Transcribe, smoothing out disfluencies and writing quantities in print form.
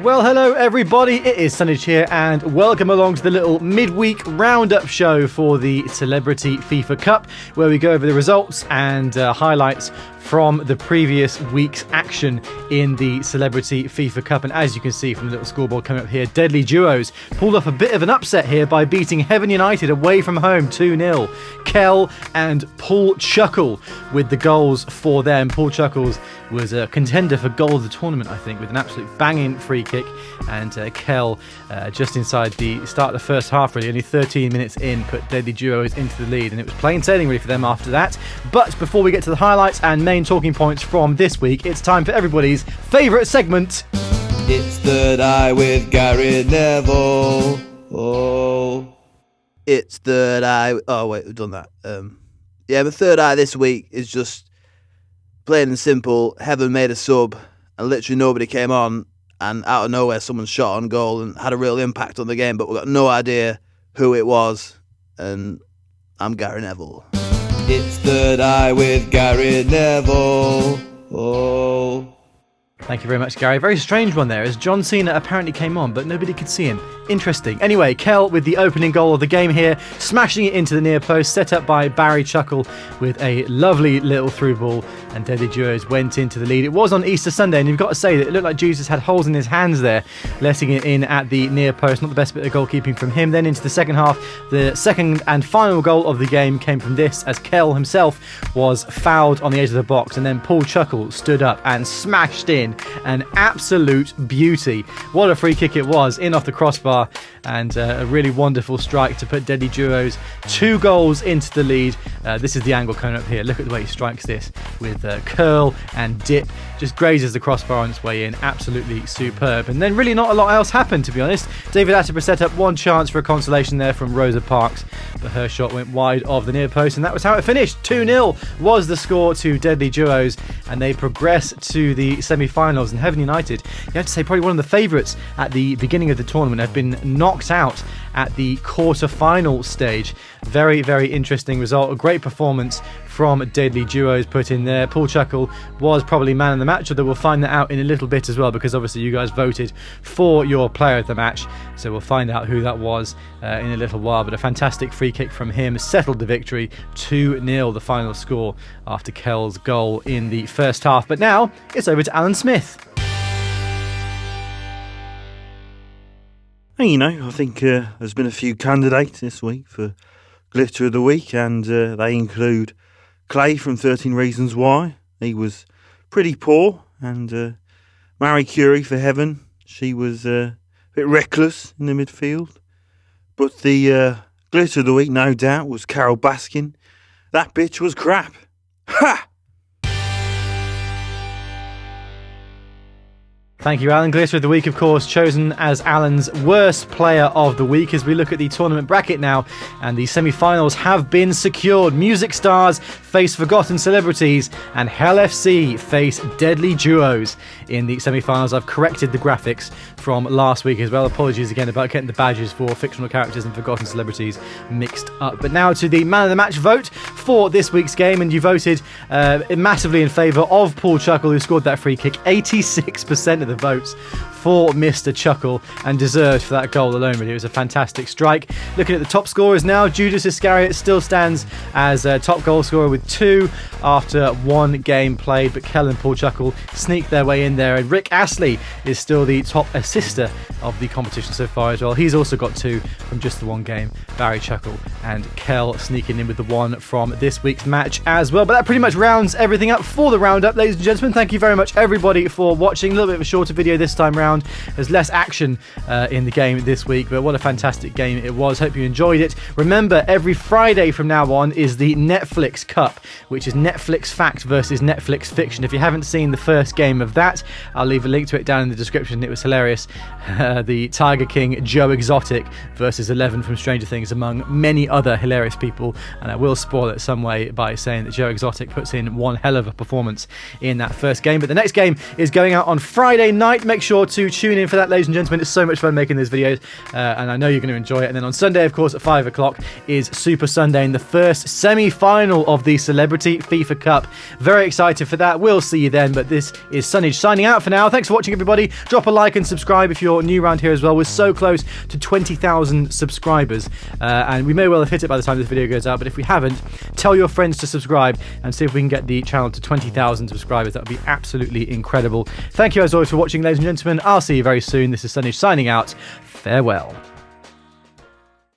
Well, hello everybody, it is Sonage here and welcome along to the little midweek roundup show for the Celebrity FIFA Cup, where we go over the results and highlights from the previous week's action in the Celebrity FIFA Cup. And as you can see from the little scoreboard coming up here, Deadly Duos pulled off a bit of an upset here by beating Heaven United away from home 2-0. Kel and Paul Chuckle with the goals for them. Paul Chuckles was a contender for goal of the tournament, I think, with an absolute banging free kick, and Kel just inside the start of the first half, really only 13 minutes in, put Deadly Duos into the lead, and it was plain sailing really for them after that. But before we get to the highlights and main talking points from this week, it's time for everybody's favourite segment. It's Third Eye with Gary Neville. Oh, it's Third Eye. Oh wait, we've done that. Yeah, the Third Eye this week is just plain and simple. Heaven made a sub, and literally nobody came on, and out of nowhere someone shot on goal and had a real impact on the game, but we've got no idea who it was, and I'm Gary Neville. It's Third Eye with Gary Neville. Oh. Thank you very much, Gary. Very strange one there, as John Cena apparently came on, but nobody could see him. Interesting. Anyway, Kel with the opening goal of the game here, smashing it into the near post, set up by Barry Chuckle with a lovely little through ball, and Deadly Duos went into the lead. It was on Easter Sunday, and you've got to say that it looked like Jesus had holes in his hands there, letting it in at the near post. Not the best bit of goalkeeping from him. Then into the second half, the second and final goal of the game came from this, as Kel himself was fouled on the edge of the box, and then Paul Chuckle stood up and smashed in an absolute beauty. What a free kick it was, in off the crossbar, and a really wonderful strike to put Deadly Duos 2 goals into the lead. This is the angle coming up here. Look at the way he strikes this with curl and dip, just grazes the crossbar on its way in. Absolutely superb. And then really not a lot else happened, to be honest. David Attenborough set up one chance for a consolation there from Rosa Parks, but her shot went wide of the near post, and that was how it finished. 2-0 was the score to Deadly Duos, and they progress to the semi-finals. And Heaven United, you have to say, probably one of the favourites at the beginning of the tournament, have been knocked out at the quarter-final stage. Very, very interesting result. A great performance from Deadly Duos put in there. Paul Chuckle was probably man of the match, although we'll find that out in a little bit as well, because obviously you guys voted for your player of the match, so we'll find out who that was in a little while. But a fantastic free kick from him settled the victory. 2-0 the final score after Kel's goal in the first half. But now it's over to Alan Smith. And, I think there's been a few candidates this week for Glitter of the Week, and they include Clay from 13 Reasons Why. He was pretty poor. And Marie Curie for Heaven. She was a bit reckless in the midfield. But the Glitter of the Week, no doubt, was Carol Baskin. That bitch was crap. Ha! Thank you, Alan. Glitter of the Week, of course, chosen as Alan's worst player of the week, as we look at the tournament bracket now, and the semi-finals have been secured. Music Stars face Forgotten Celebrities, and Hell FC face Deadly Duos in the semi-finals. I've corrected the graphics from last week as well. Apologies again about getting the badges for fictional characters and Forgotten Celebrities mixed up. But now to the man of the match vote for this week's game, and you voted massively in favour of Paul Chuckle, who scored that free kick. 86% of the votes for Mr. Chuckle, and deserved for that goal alone, really. It was a fantastic strike. Looking at the top scorers now, Judas Iscariot still stands as top goal scorer with 2 after 1 game played, but Kel and Paul Chuckle sneak their way in there, and Rick Astley is still the top assister of the competition so far as well. He's also got 2 from just the 1 game. Barry Chuckle and Kel sneaking in with the 1 from this week's match as well. But that pretty much rounds everything up for the roundup, ladies and gentlemen. Thank you very much, everybody, for watching. A little bit of a shorter video this time round. There's less action in the game this week, but what a fantastic game it was. Hope you enjoyed it. Remember, every Friday from now on is the Netflix Cup, which is Netflix Fact versus Netflix Fiction. If you haven't seen the first game of that, I'll leave a link to it down in the description. It was hilarious. The Tiger King Joe Exotic versus 11 from Stranger Things, among many other hilarious people, and I will spoil it some way by saying that Joe Exotic puts in one hell of a performance in that first game. But the next game is going out on Friday night. Make sure to to tune in for that, ladies and gentlemen. It's so much fun making these videos, and I know you're going to enjoy it. And then on Sunday, of course, at 5 o'clock is Super Sunday and the first semi-final of the Celebrity FIFA Cup. Very excited for that. We'll see you then, but this is Sonage signing out for now. Thanks for watching, everybody. Drop a like and subscribe if you're new around here as well. We're so close to 20,000 subscribers, and we may well have hit it by the time this video goes out, but if we haven't, tell your friends to subscribe and see if we can get the channel to 20,000 subscribers. That would be absolutely incredible. Thank you as always for watching, ladies and gentlemen. I'll see you very soon. This is Sonage signing out. Farewell.